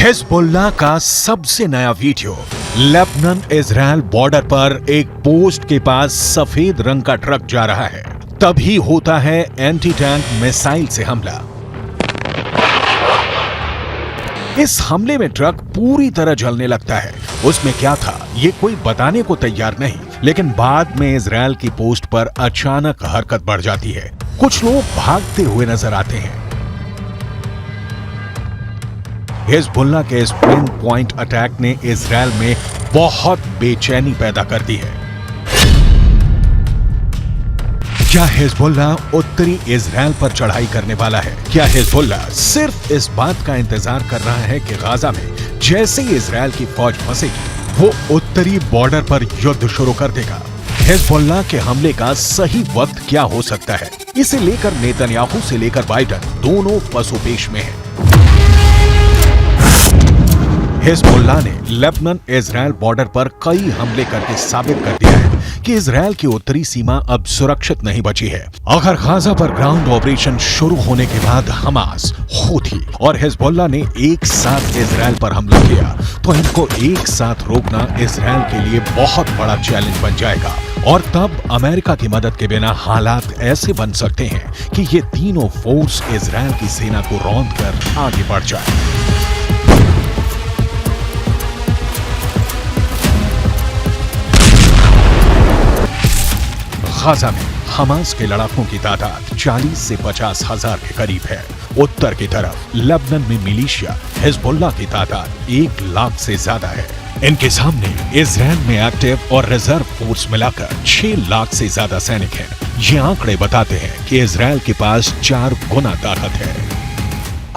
Hezbollah का सबसे नया वीडियो। लेबनान इजराइल बॉर्डर पर एक पोस्ट के पास सफेद रंग का ट्रक जा रहा है, तभी होता है एंटी टैंक मिसाइल से हमला। इस हमले में ट्रक पूरी तरह जलने लगता है। उसमें क्या था ये कोई बताने को तैयार नहीं, लेकिन बाद में इजराइल की पोस्ट पर अचानक हरकत बढ़ जाती है। कुछ लोग भागते हुए नजर आते हैं। हिजबुल्लाह के इस पिन पॉइंट अटैक ने इजराइल में बहुत बेचैनी पैदा कर दी है। क्या हिजबुल्लाह उत्तरी इजराइल पर चढ़ाई करने वाला है? क्या हिजबुल्लाह सिर्फ इस बात का इंतजार कर रहा है कि गाजा में जैसे ही इजराइल की फौज फंसेगी वो उत्तरी बॉर्डर पर युद्ध शुरू कर देगा? हिजबुल्लाह के हमले का सही वक्त क्या हो सकता है? इसे लेकर नेतन्याहू से लेकर बाइडन दोनों पसोपेश में हैं। हिजबुल्लाह ने लेबनान इजराइल बॉर्डर पर कई हमले करके साबित कर दिया है कि इजराइल की उत्तरी सीमा अब सुरक्षित नहीं बची है। अगर गाजा पर ग्राउंड ऑपरेशन शुरू होने के बाद हमास, हूथी और हिजबुल्लाह ने एक साथ इजराइल पर हमला किया तो इनको एक साथ रोकना इजराइल के लिए बहुत बड़ा चैलेंज बन जाएगा। और तब अमेरिका की मदद के बिना हालात ऐसे बन सकते हैं कि ये तीनों फोर्स इजराइल की सेना को रौंद कर आगे बढ़ जाए। गाजा में हमास के लड़ाकों की तादाद 40 से 50 हजार के करीब है। उत्तर की तरफ लेबनान में मिलिशिया हिजबुल्लाह की तादाद 1 लाख से ज्यादा है। इनके सामने इजराइल में एक्टिव और रिजर्व फोर्स मिलाकर 6 लाख से ज्यादा सैनिक हैं। ये आंकड़े बताते हैं कि इजराइल के पास 4 गुना ताकत है।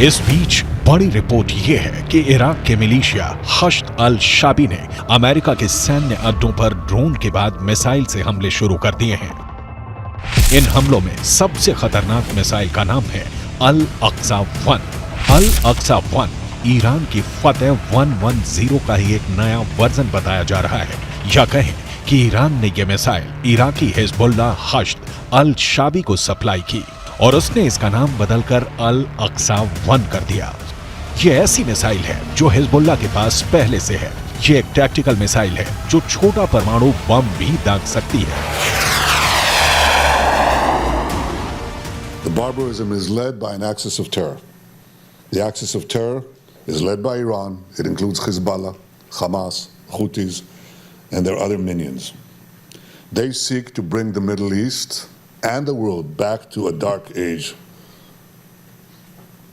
इस बीच बड़ी रिपोर्ट ये है कि इराक के मिलिशिया हश्द अल शाबी ने अमेरिका के सैन्य अड्डों पर ड्रोन के बाद मिसाइल से हमले शुरू कर दिए हैं। इन हमलों में सबसे खतरनाक मिसाइल का नाम है अल अक्सा 1। अल अक्सा 1 ईरान की फतेह 110 का ही एक नया वर्जन बताया जा रहा है। या कहें कि ईरान ने यह मिसाइल इराकी हिजबुल्लाह हश्द अल शाबी को सप्लाई की और उसने इसका नाम बदलकर अल अक्सा 1 कर दिया। यह ऐसी मिसाइल है जो हिजबुल्लाह के पास पहले से है। यह एक टैक्टिकल मिसाइल है जो छोटा परमाणु बम भी दाग सकती है। The barbarism is led by an axis of terror. The axis of terror is led by Iran. It includes Hezbollah, Hamas, Houthis, and their other minions. They seek to bring the Middle East and the world back to a dark age.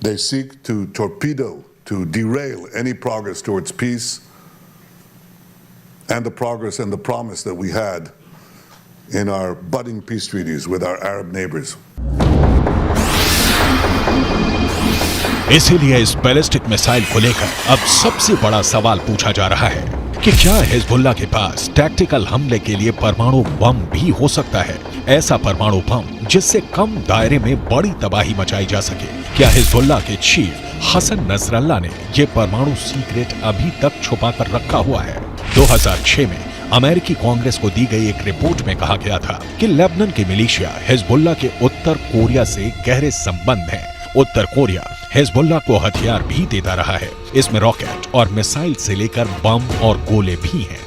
They seek to torpedo, to derail any progress towards peace and the progress and the promise that we had in our budding peace treaties with our Arab neighbors. इसीलिए इस ballistic missile को लेकर अब सबसे बड़ा सवाल पूछा जा रहा है कि क्या हिजबुल्लाह के पास टैक्टिकल हमले के लिए परमाणु बम भी हो सकता है? ऐसा परमाणु बम जिससे कम दायरे में बड़ी तबाही मचाई जा सके। क्या हिजबुल्लाह के चीफ हसन नसरल्लाह ने यह परमाणु सीक्रेट अभी तक छुपा कर रखा हुआ है? 2006 में अमेरिकी कांग्रेस को दी गई एक रिपोर्ट में कहा गया था कि लेबनान के मिलिशिया हिजबुल्लाह के उत्तर कोरिया से गहरे संबंध हैं। उत्तर कोरिया हिजबुल्लाह को हथियार भी देता रहा है। इसमें रॉकेट और मिसाइल से लेकर बम और गोले भी हैं।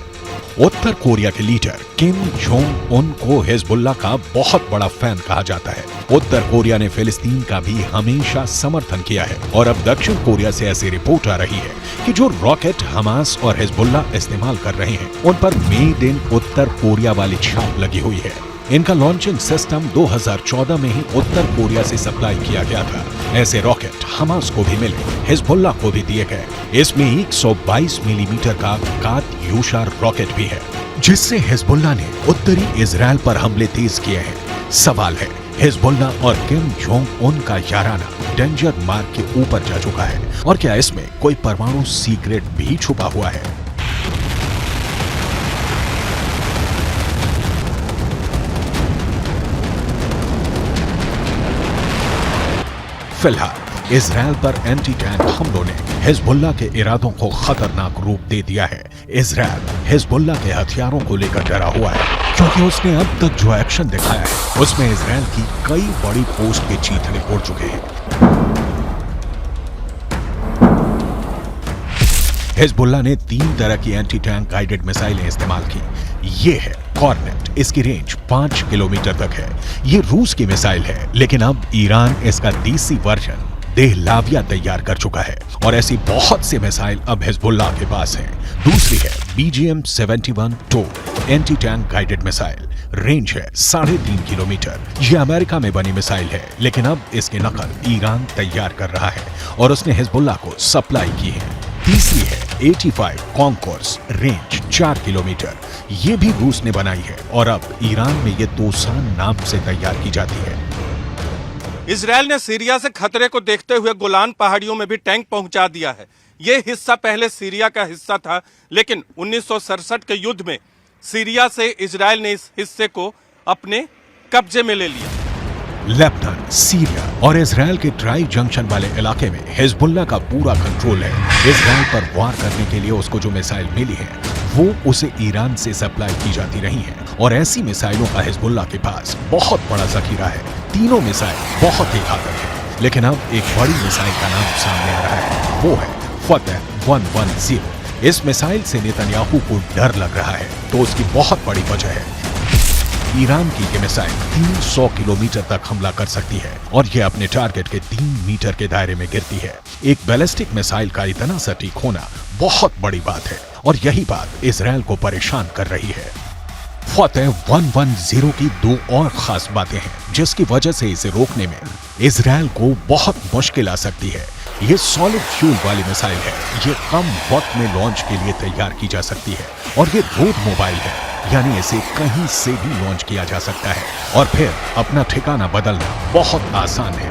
उत्तर कोरिया के लीडर किम जोंग उन को हिजबुल्लाह का बहुत बड़ा फैन कहा जाता है। उत्तर कोरिया ने फिलिस्तीन का भी हमेशा समर्थन किया है और अब दक्षिण कोरिया से ऐसी रिपोर्ट आ रही है कि जो रॉकेट हमास और हिजबुल्लाह इस्तेमाल कर रहे हैं उन पर मेड इन उत्तर कोरिया वाली छाप लगी हुई है। इनका लॉन्चिंग सिस्टम 2014 में ही उत्तर कोरिया से सप्लाई किया गया था। ऐसे रॉकेट हमास को भी मिले, हिजबुल्लाह को भी दिए गए। इसमें 122 मिलीमीटर का कात्यूशा रॉकेट भी है जिससे हिजबुल्लाह ने उत्तरी इजराइल पर हमले तेज किए हैं। सवाल है हिजबुल्लाह और किम जोंग उन का याराना डेंजर मार्क के ऊपर जा चुका है और क्या इसमें कोई परमाणु सीक्रेट भी छुपा हुआ है? फिलहाल इजराइल पर एंटी टैंक हमलों ने हिजबुल्लाह के इरादों को खतरनाक रूप दे दिया है। इजराइल हिजबुल्लाह के हथियारों को लेकर डरा हुआ है, क्योंकि उसने अब तक जो एक्शन दिखाया है उसमें इजराइल की कई बड़ी पोस्ट के चीथड़े उड़ चुके हैं। हिजबुल्लाह ने 3 तरह की एंटी टैंक गाइडेड मिसाइलें इस्तेमाल की। ये है कॉर्नेट, इसकी रेंज 5 किलोमीटर तक है। ये रूस की मिसाइल है, लेकिन अब ईरान इसका देसी वर्जन देहलाविया तैयार कर चुका है और ऐसी बहुत सी मिसाइल अब हिजबुल्लाह के पास हैं। दूसरी है BGM-71 anti tank guided missile, range है 3.5 किलोमीटर। यह अमेरिका में बनी मिसाइल है, लेकिन अब इसकी नकल ईरान तैयार कर रहा है और उसने हिजबुल्लाह को सप्लाई की है। तीसरी है 85 कॉन्कोर्स, रेंज 4 किलोमीटर। ये भी रूस ने बनाई है और अब ईरान में ये तोसान नाम से तैयार की जाती है। इजराइल ने सीरिया से खतरे को देखते हुए गोलान पहाड़ियों में भी टैंक पहुंचा दिया है। ये हिस्सा पहले सीरिया का हिस्सा था, लेकिन 1967 के युद्ध में सीरिया से इजराइल ने इस हिस्से को अपने कब्जे में ले लिया। लेबनान, सीरिया और इजराइल के ट्राई जंक्शन वाले इलाके में हिजबुल्लाह का पूरा कंट्रोल है। इजराइल पर वार करने के लिए उसको जो मिसाइल मिली है वो उसे ईरान से सप्लाई की जाती रही है और ऐसी मिसाइलों का हिजबुल्लाह के पास बहुत बड़ा जखीरा है। तीनों मिसाइल बहुत ही घातक है, लेकिन अब एक बड़ी मिसाइल का नाम सामने आ रहा है, वो है फतह 110। इस मिसाइल से नेतन्याहू को डर लग रहा है, तो उसकी बहुत बड़ी वजह है ईरान की ये मिसाइल 300 किलोमीटर तक हमला कर सकती है और ये अपने टारगेट के 3 मीटर के दायरे में गिरती है। एक बैलिस्टिक मिसाइल का इतना सटीक होना बहुत बड़ी बात है और यही बात इजराइल को परेशान कर रही है। फतह 110 की 2 और खास बातें हैं जिसकी वजह से इसे रोकने में इजराइल को बहुत मुश्किल आ सकती है। ये सॉलिड फ्यूल वाली मिसाइल है, ये कम वक्त में लॉन्च के लिए तैयार की जा सकती है और ये रोड मोबाइल है, यानी इसे कहीं से भी लॉन्च किया जा सकता है और फिर अपना ठिकाना बदलना बहुत आसान है।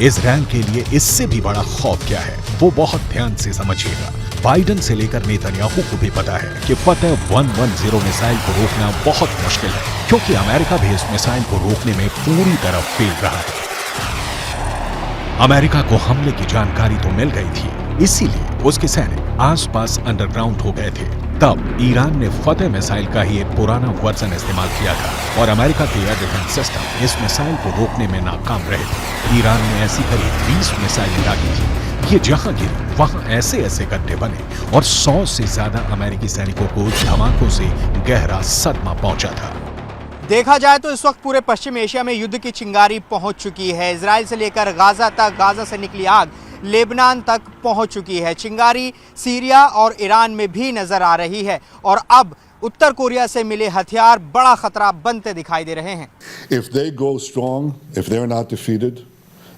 इजराइल के लिए इससे भी बड़ा खौफ क्या है वो बहुत ध्यान से समझिएगा। बाइडेन से लेकर नेतन्याहू को भी पता है कि फतह 110 मिसाइल को रोकना बहुत मुश्किल है, क्योंकि अमेरिका भी इस मिसाइल को रोकने में पूरी तरह फेल रहा है। अमेरिका को हमले की जानकारी तो मिल गई थी, इसीलिए उसके सैनिक आसपास अंडरग्राउंड हो गए थे। तब ईरान ने फतह मिसाइल का ही एक पुराना वर्जन इस्तेमाल किया था और अमेरिका के एयर डिफेंस सिस्टम इस मिसाइल को रोकने में नाकाम रहे थे। ईरान ने ऐसी करीब 20 मिसाइलें दागी थी। ये जहां गिरी वहां ऐसे ऐसे गड्ढे बने और 100 से ज्यादा अमेरिकी सैनिकों को धमाकों से गहरा सदमा पहुंचा था। देखा जाए तो इस वक्त पूरे पश्चिम एशिया में युद्ध की चिंगारी पहुंच चुकी है। इजराइल से लेकर गाजा तक, गाजा से निकली आग लेबनान तक पहुंच चुकी है। चिंगारी सीरिया और ईरान में भी नजर आ रही है और अब उत्तर कोरिया से मिले हथियार बड़ा खतरा बनते दिखाई दे रहे हैं। If they go strong, if they're not defeated,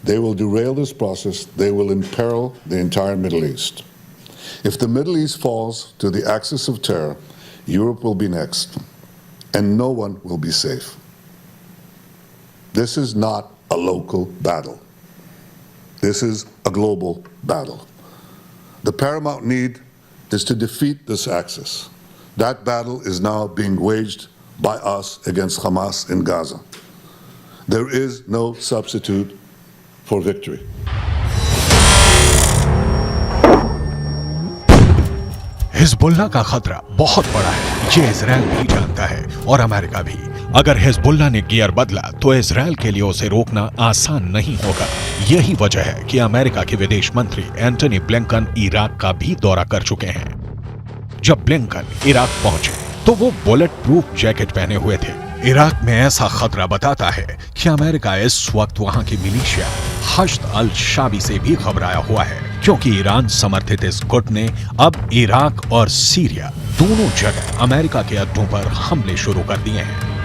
they will derail this process. They will imperil the entire Middle East. If the Middle East falls to the axis of terror, Europe will be next, and no one will be safe. This is not a local battle. This is a global battle. The paramount need is to defeat this axis. That battle is now being waged by us against Hamas in Gaza. There is no substitute for victory. Hezbollah का खतरा बहुत बड़ा है, ये Israel भी जानता है और अमेरिका भी। अगर हिजबुल्लाह ने गियर बदला तो इजराइल के लिए उसे रोकना आसान नहीं होगा। यही वजह है कि अमेरिका के विदेश मंत्री एंटनी ब्लिंकन इराक का भी दौरा कर चुके हैं। जब ब्लिंकन इराक पहुंचे तो वो बुलेट प्रूफ जैकेट पहने हुए थे। इराक में ऐसा खतरा बताता है कि अमेरिका इस वक्त वहां की मिलिशिया हश्द अल शाबी से भी घबराया हुआ है, क्योंकि ईरान समर्थित इस गुट ने अब इराक और सीरिया दोनों जगह अमेरिका के अड्डों पर हमले शुरू कर दिए हैं।